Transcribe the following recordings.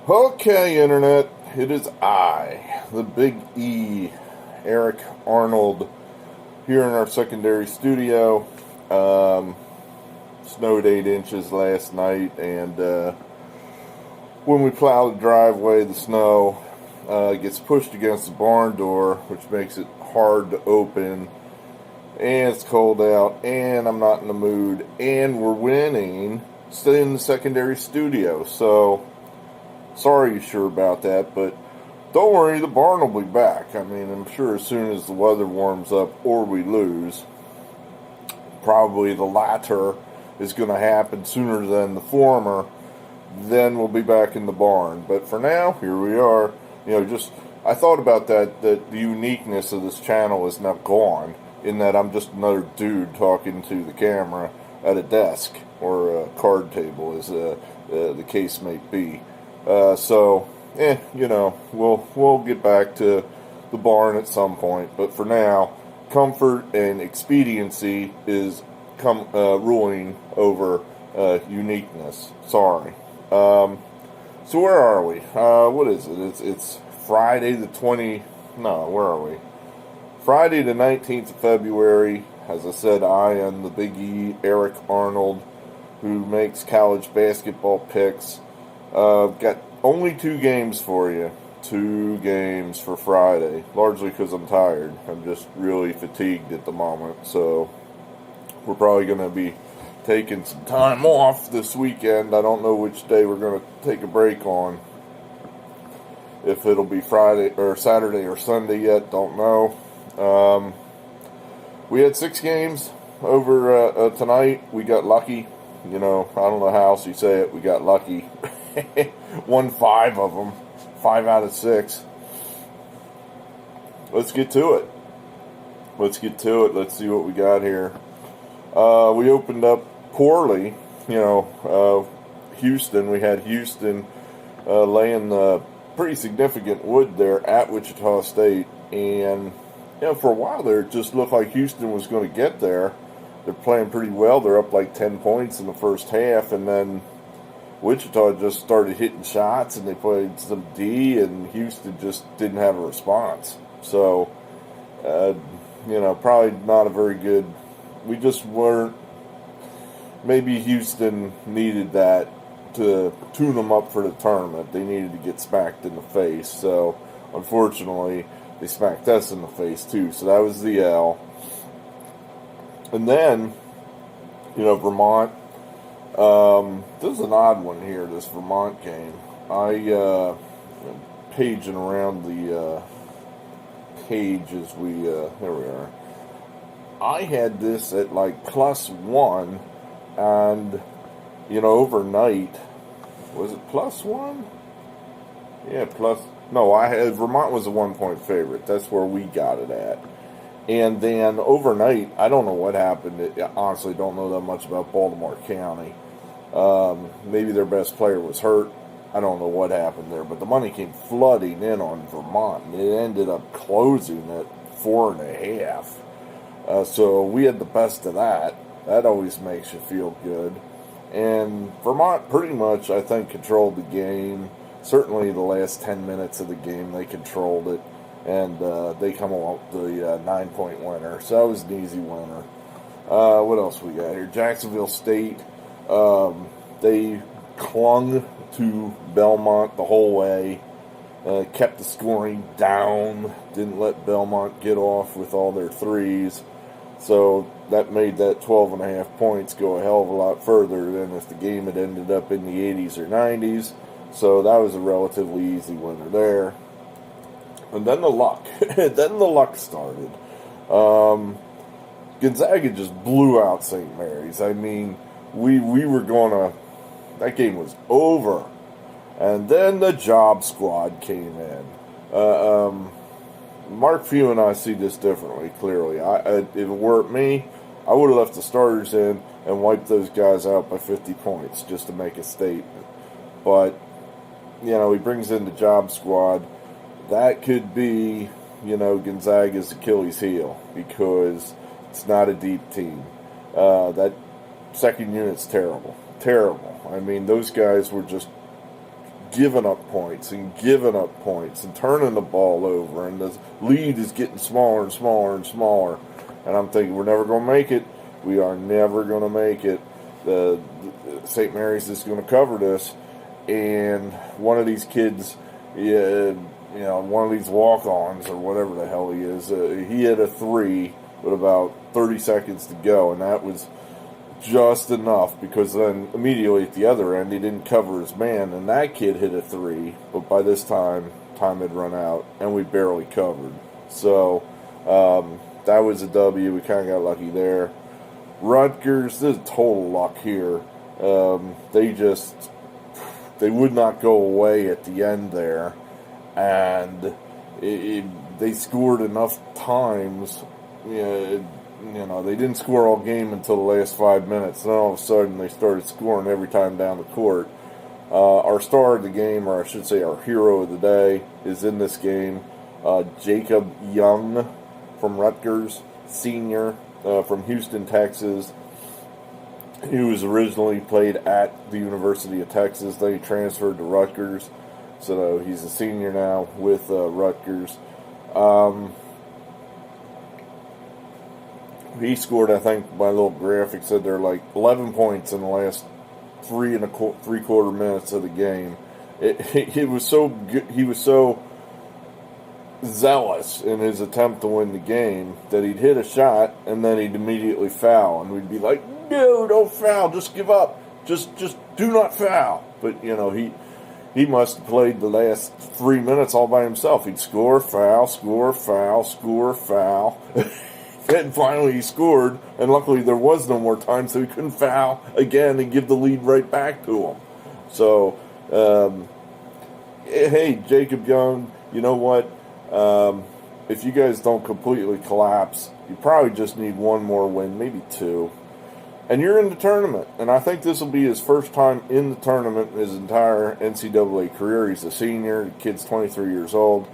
Okay, Internet, it is I, the Big E, Eric Arnold, here in our secondary studio. Snowed 8 inches last night, and when we plow the driveway, the snow gets pushed against the barn door, which makes it hard to open, and it's cold out, and I'm not in the mood, and we're winning, stay in the secondary studio, so sorry you're sure about that, but don't worry, the barn will be back. I mean, I'm sure as soon as the weather warms up or we lose, probably the latter is going to happen sooner than the former, then we'll be back in the barn. But for now, here we are. I thought about that the uniqueness of this channel is now gone, in that I'm just another dude talking to the camera at a desk or a card table, as the case may be. We'll get back to the barn at some point. But for now, comfort and expediency is ruling over uniqueness. Sorry. So where are we? What is it? It's Friday the 20... No, where are we? Friday the 19th of February. As I said, I am the Big E, Eric Arnold, who makes college basketball picks. Got only 2 games for you. 2 games for Friday. Largely because I'm tired. I'm just really fatigued at the moment. So we're probably going to be taking some time off this weekend. I don't know which day we're going to take a break on. If it'll be Friday or Saturday or Sunday yet, don't know. We had 6 games over tonight. We got lucky. I don't know how else you say it. We got lucky. Won 5 of them. 5 out of 6. Let's get to it. Let's see what we got here. We opened up poorly. Houston. We had Houston laying pretty significant wood there at Wichita State. And, for a while there, it just looked like Houston was going to get there. They're playing pretty well. They're up like 10 points in the first half. And then Wichita just started hitting shots, and they played some D, and Houston just didn't have a response. So, probably not a very good... We just weren't... Maybe Houston needed that to tune them up for the tournament. They needed to get smacked in the face. So, unfortunately, they smacked us in the face, too. So that was the L. And then, Vermont... this is an odd one here, this Vermont game. Paging around the page as we, there we are. I had this at like +1, and, overnight, was it +1? Yeah, Vermont was a 1-point favorite. That's where we got it at. And then overnight, I don't know what happened. I honestly don't know that much about Baltimore County. Maybe their best player was hurt. I don't know what happened there. But the money came flooding in on Vermont. And it ended up closing at 4.5. So we had the best of that. That always makes you feel good. And Vermont pretty much, I think, controlled the game. Certainly the last 10 minutes of the game, they controlled it. And they come along with the 9-point winner. So that was an easy winner. What else we got here? Jacksonville State. They clung to Belmont the whole way. Kept the scoring down. Didn't let Belmont get off with all their threes. So that made that 12.5 points go a hell of a lot further than if the game had ended up in the 80s or 90s. So that was a relatively easy winner there. And then the luck. Started. Gonzaga just blew out St. Mary's. I mean, we were going to... That game was over. And then the job squad came in. Mark Few and I see this differently, clearly. If it weren't me, I would have left the starters in and wiped those guys out by 50 points just to make a statement. But, he brings in the job squad. That could be, Gonzaga's Achilles heel, because it's not a deep team. That second unit's terrible. Terrible. I mean, those guys were just giving up points and giving up points and turning the ball over, and the lead is getting smaller and smaller and smaller. And I'm thinking, we're never going to make it. We are never going to make it. The St. Mary's is going to cover this. And one of these kids, one of these walk-ons or whatever the hell he is, he hit a three with about 30 seconds to go, and that was just enough, because then immediately at the other end he didn't cover his man, and that kid hit a three, but by this time had run out, and we barely covered. So that was a W. We kind of got lucky there. Rutgers, this is total luck here. They would not go away at the end there, and they scored enough times. They didn't score all game until the last 5 minutes. Then all of a sudden they started scoring every time down the court. Our star of the game, or I should say our hero of the day, is in this game. Jacob Young from Rutgers, senior from Houston, Texas. He was originally played at the University of Texas. Then he transferred to Rutgers. So he's a senior now with Rutgers. He scored, I think, my little graphic said they're like 11 points in the last 3.75 minutes of the game. He was so good, he was so zealous in his attempt to win the game that he'd hit a shot and then he'd immediately foul, and we'd be like, "No, don't foul, just give up, just do not foul." But he must have played the last 3 minutes all by himself. He'd score, foul, score, foul, score, foul. And finally he scored, and luckily there was no more time, so he couldn't foul again and give the lead right back to him. So, hey, Jacob Young, you know what? If you guys don't completely collapse, you probably just need one more win, maybe two. And you're in the tournament. And I think this will be his first time in the tournament in his entire NCAA career. He's a senior. The kid's 23 years old.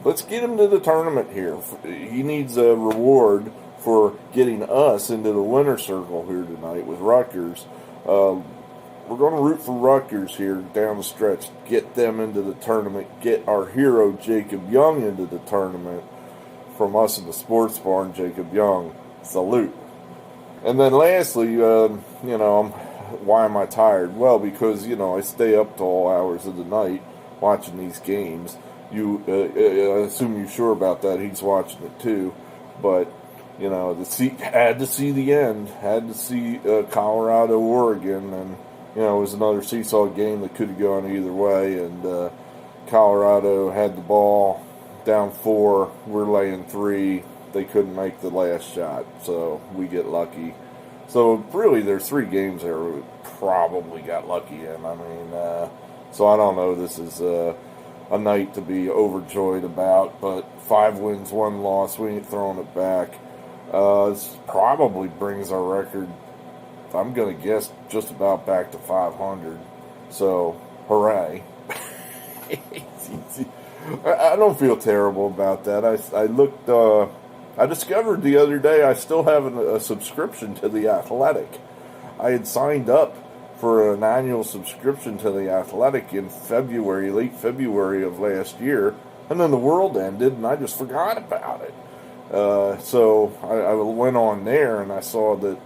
Let's get him to the tournament here. He needs a reward for getting us into the winner's circle here tonight with Rutgers. We're going to root for Rutgers here down the stretch. Get them into the tournament. Get our hero, Jacob Young, into the tournament. From us in the Sports Barn, Jacob Young. Salute. And then lastly, why am I tired? Well, because, I stay up to all hours of the night watching these games. I assume you're sure about that. He's watching it too. But, had to see the end. Had to see Colorado, Oregon. And, it was another seesaw game that could have gone either way. And Colorado had the ball down 4. We're laying 3. They couldn't make the last shot. So we get lucky. So really there's 3 games there we probably got lucky in. I mean, so I don't know. This is a night to be overjoyed about, but 5 wins, 1 loss, we ain't throwing it back. This probably brings our record, I'm going to guess, just about back to 500. So, hooray. I don't feel terrible about that. I looked, I discovered the other day I still have a subscription to The Athletic. I had signed up for an annual subscription to The Athletic in February, late February of last year, and then the world ended, and I just forgot about it. So I went on there, and I saw that,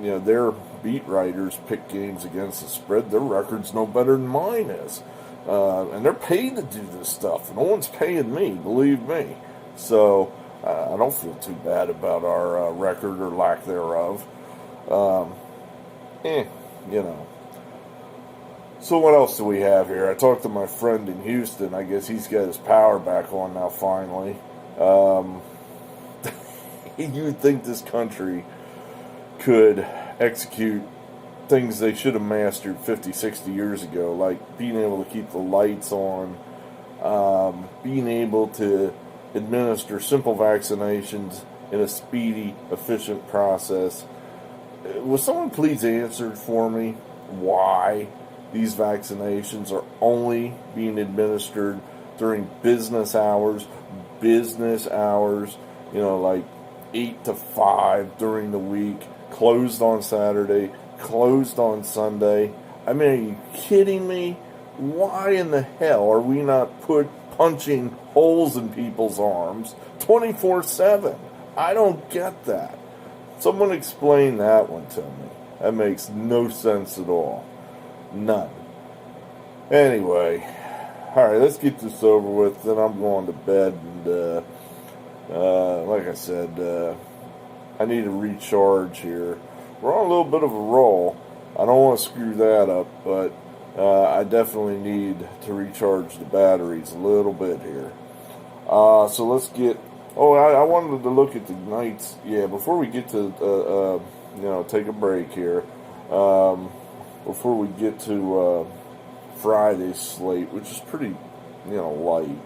their beat writers pick games against the spread. Their record's no better than mine is. And they're paid to do this stuff. No one's paying me, believe me. So I don't feel too bad about our record or lack thereof. So what else do we have here? I talked to my friend in Houston. I guess he's got his power back on now finally. You would think this country could execute things they should have mastered 50, 60 years ago, like being able to keep the lights on, being able to administer simple vaccinations in a speedy, efficient process. Will someone please answer for me why these vaccinations are only being administered during business hours, like 8 to 5 during the week, closed on Saturday, closed on Sunday? I mean, are you kidding me? Why in the hell are we not punching holes in people's arms 24/7? I don't get that. Someone explain that one to me. That makes no sense at all. None. Anyway, alright, let's get this over with. Then I'm going to bed. And like I said, I need to recharge here. We're on a little bit of a roll. I don't want to screw that up, but I definitely need to recharge the batteries a little bit here. So let's get... Oh, I wanted to look at the nights. Yeah, before we get to, take a break here. Before we get to Friday's slate, which is pretty, light.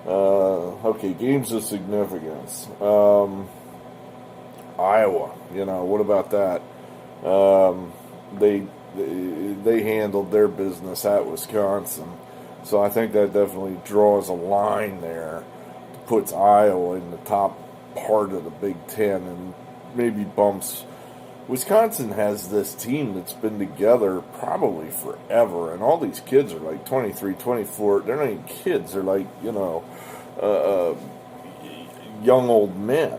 Okay, games of significance. Iowa, what about that? They handled their business at Wisconsin. So I think that definitely draws a line there. Puts Iowa in the top part of the Big Ten and maybe bumps. Wisconsin has this team that's been together probably forever, and all these kids are like 23, 24. They're not even kids. They're like, young old men.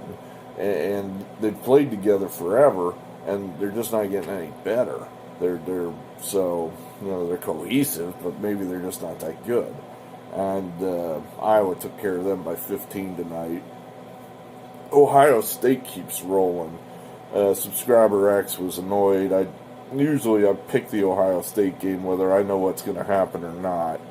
And they've played together forever, and they're just not getting any better. They're cohesive, but maybe they're just not that good. And Iowa took care of them by 15 tonight. Ohio State keeps rolling. Subscriber X was annoyed. I pick the Ohio State game whether I know what's going to happen or not.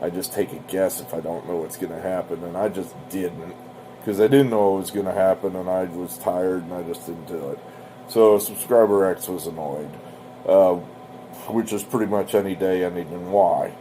I just take a guess if I don't know what's going to happen, and I just didn't. Because I didn't know what was going to happen, and I was tired, and I just didn't do it. So Subscriber X was annoyed, which is pretty much any day, anything why.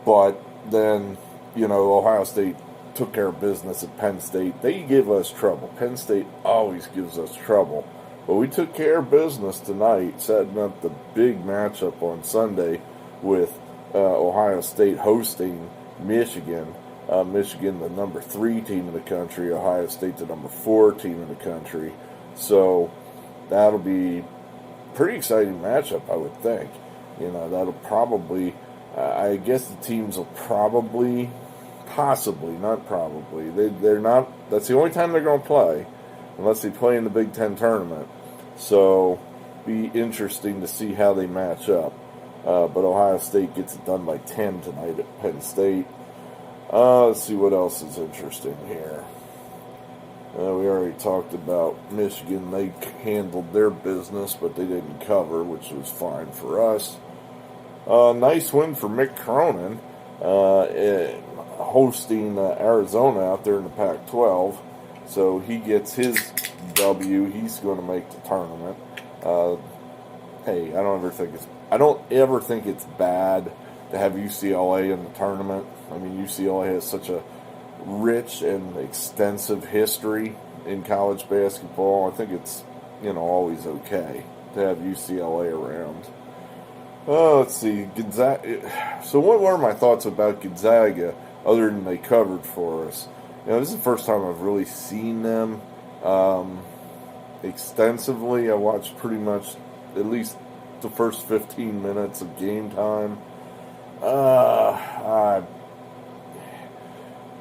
But then, Ohio State took care of business at Penn State. They give us trouble. Penn State always gives us trouble. But we took care of business tonight, setting up the big matchup on Sunday with Ohio State hosting Michigan. Michigan, the number 3 team in the country. Ohio State, the number 4 team in the country. So that'll be a pretty exciting matchup, I would think. That'll probably... I guess the teams will possibly, not probably. They're not. That's the only time they're going to play, unless they play in the Big Ten tournament. So, be interesting to see how they match up. But Ohio State gets it done by 10 tonight at Penn State. Let's see what else is interesting here. We already talked about Michigan. They handled their business, but they didn't cover, which was fine for us. Nice win for Mick Cronin, hosting Arizona out there in the Pac-12. So he gets his W. He's going to make the tournament. Hey, I don't ever think it's bad to have UCLA in the tournament. I mean, UCLA has such a rich and extensive history in college basketball. I think it's, always okay to have UCLA around. Let's see, Gonzaga. So what were my thoughts about Gonzaga, other than they covered for us? This is the first time I've really seen them extensively. I watched pretty much at least the first 15 minutes of game time.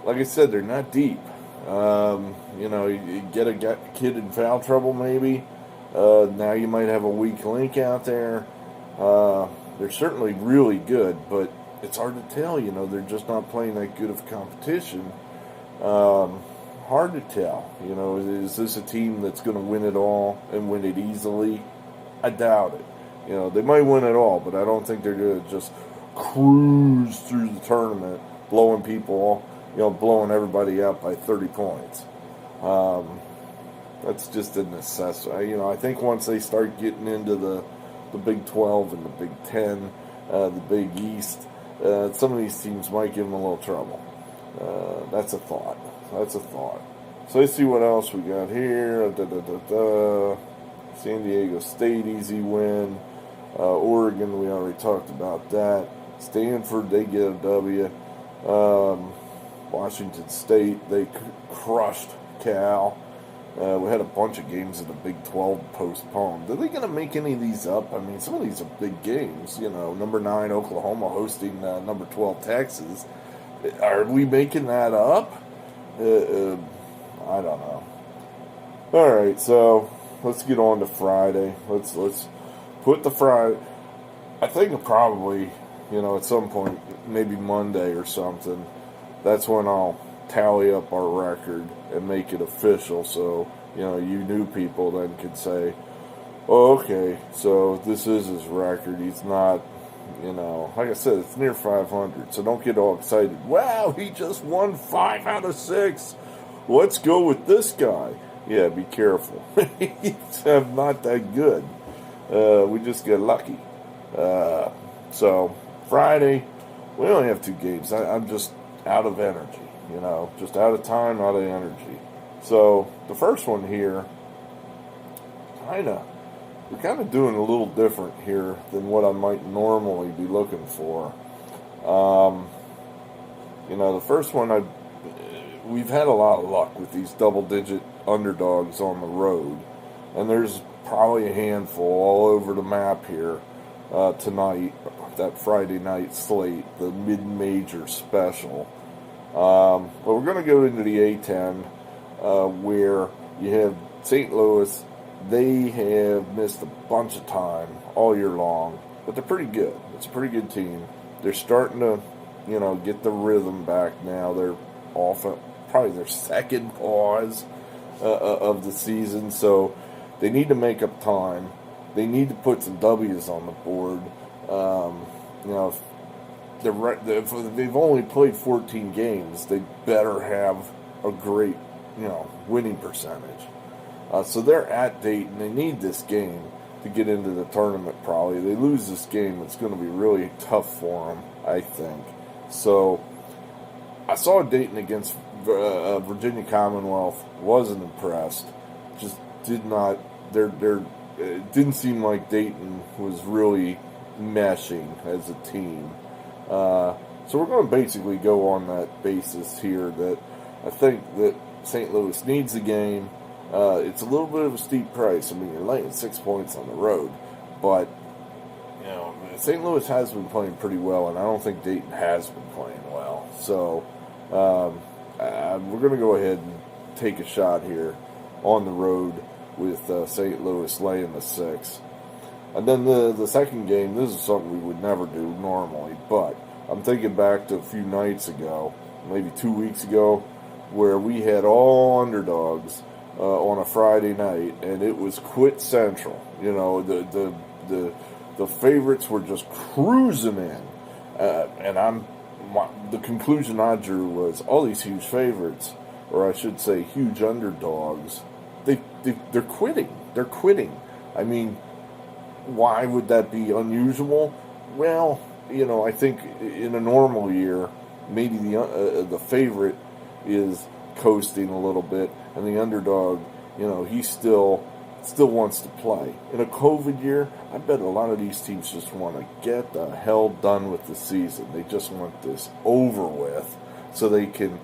Like I said, they're not deep. You get a kid in foul trouble maybe. Now you might have a weak link out there. They're certainly really good, but it's hard to tell. They're just not playing that good of competition. Hard to tell. Is this a team that's going to win it all and win it easily? I doubt it. They might win it all, but I don't think they're going to just cruise through the tournament, blowing everybody out by 30 points. That's just a necessity. I think once they start getting into the Big 12 and the Big 10, the Big East, some of these teams might give them a little trouble. That's a thought. So let's see what else we got here. San Diego State, easy win. Oregon, we already talked about that. Stanford, they get a W. Washington State, they crushed Cal. We had a bunch of games in the Big 12 postponed. Are they going to make any of these up? I mean, some of these are big games. Number 9 Oklahoma hosting number 12 Texas. Are we making that up? I don't know. All right, so let's get on to Friday. Let's put the Friday. I think probably, at some point, maybe Monday or something. That's when I'll tally up our record and make it official. So you new people then could say, "Oh, okay, so this is his record. He's not." Like I said, it's near 500, so don't get all excited. Wow, he just won 5 out of 6. Let's go with this guy. Yeah, be careful. He's not that good. We just get lucky. So, Friday, we only have 2 games. I'm just out of energy, just out of time, out of energy. So, the first one here, we're kind of doing a little different here than what I might normally be looking for. The first one, we've had a lot of luck with these double-digit underdogs on the road, and there's probably a handful all over the map here tonight, that Friday night slate, the mid-major special. But we're going to go into the A10, where you have St. Louis. They have missed a bunch of time all year long, but they're pretty good. It's a pretty good team. They're starting to, get the rhythm back now. They're off probably their second pause of the season, so they need to make up time. They need to put some W's on the board. If they've only played 14 games, they better have a great, winning percentage. So they're at Dayton. They need this game to get into the tournament probably. They lose this game, it's going to be really tough for them, I think. So I saw Dayton against Virginia Commonwealth. Wasn't impressed. Just did not. It didn't seem like Dayton was really meshing as a team. So we're going to basically go on that basis here that I think that St. Louis needs the game. It's a little bit of a steep price. I mean, you're laying 6 points on the road, but St. Louis has been playing pretty well, and I don't think Dayton has been playing well. So we're going to go ahead and take a shot here on the road with St. Louis laying the 6. And then the second game, this is something we would never do normally, but I'm thinking back to a few nights ago, maybe 2 weeks ago, where we had all underdogs on a Friday night, and it was quit central. The favorites were just cruising in, and the conclusion I drew was all these huge favorites, or I should say huge underdogs, they're quitting. They're quitting. I mean, why would that be unusual? Well, I think in a normal year, maybe the favorite is coasting a little bit, and the underdog, he still wants to play. In a COVID year, I bet a lot of these teams just want to get the hell done with the season. They just want this over with so they can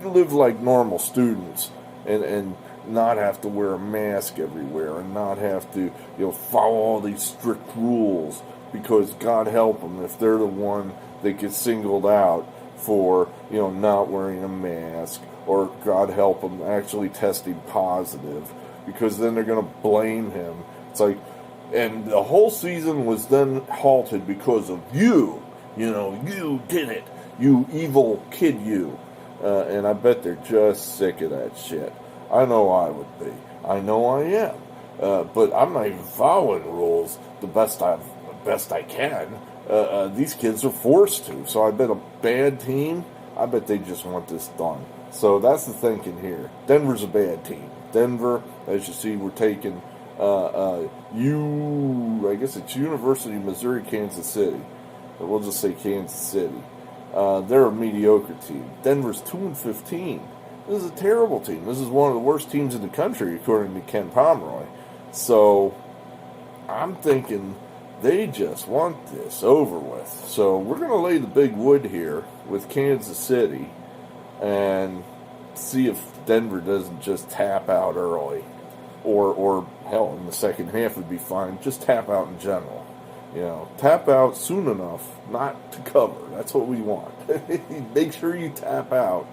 live like normal students and not have to wear a mask everywhere and not have to follow all these strict rules, because God help them if they're the one that gets singled out for not wearing a mask, or God help them actually testing positive, because then they're going to blame him. It's like, and the whole season was then halted because of you. You did it. You evil kid, you. And I bet they're just sick of that shit. I know I would be. I know I am. But I'm not even following rules the best I can. These kids are forced to. So I bet a bad team, I bet they just want this done. So that's the thinking here. Denver's a bad team. Denver, as you see, we're taking I guess it's University of Missouri, Kansas City. But we'll just say Kansas City. They're a mediocre team. Denver's 2-15. This is a terrible team. This is one of the worst teams in the country, according to Ken Pomeroy. So I'm thinking they just want this over with. So we're going to lay the big wood here with Kansas City and see if Denver doesn't just tap out early. Or hell, in the second half would be fine. Just tap out in general. Tap out soon enough not to cover. That's what we want. Make sure you tap out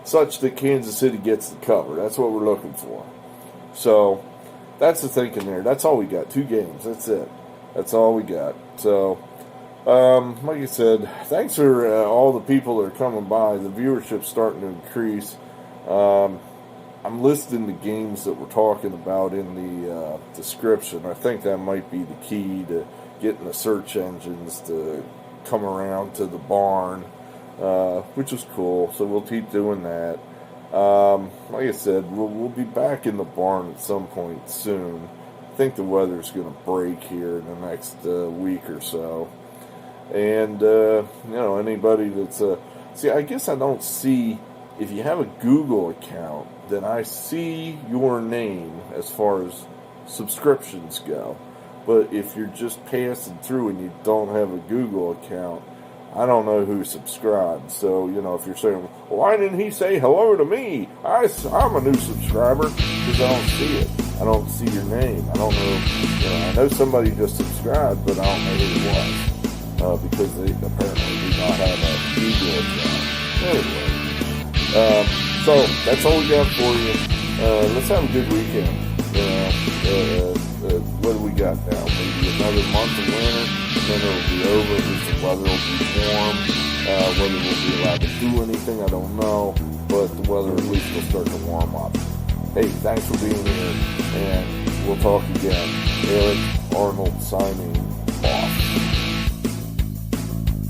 such that Kansas City gets the cover. That's what we're looking for. So that's the thinking there. That's all we got. 2 games. That's it. That's all we got. So, like I said, thanks for all the people that are coming by. The viewership's starting to increase. I'm listing the games that we're talking about in the description. I think that might be the key to getting the search engines to come around to the barn, which is cool. So we'll keep doing that. Like I said, we'll be back in the barn at some point soon. I think the weather's going to break here in the next week or so. And, anybody that's... see, I guess I don't see... If you have a Google account, then I see your name as far as subscriptions go. But if you're just passing through and you don't have a Google account, I don't know who subscribed. So, if you're saying, well, why didn't he say hello to me? I'm a new subscriber, because I don't see it. I don't see your name. I don't know. I know somebody just subscribed, but I don't know who it was. Because they apparently do not have a Google account. Anyway. So that's all we got for you. Let's have a good weekend. What do we got now? Maybe another month of winter, and then it'll be over. At least the weather will be warm. Whether we'll be allowed to do anything, I don't know. But the weather at least will start to warm up. Hey, thanks for being here, and we'll talk again. Eric Arnold signing off.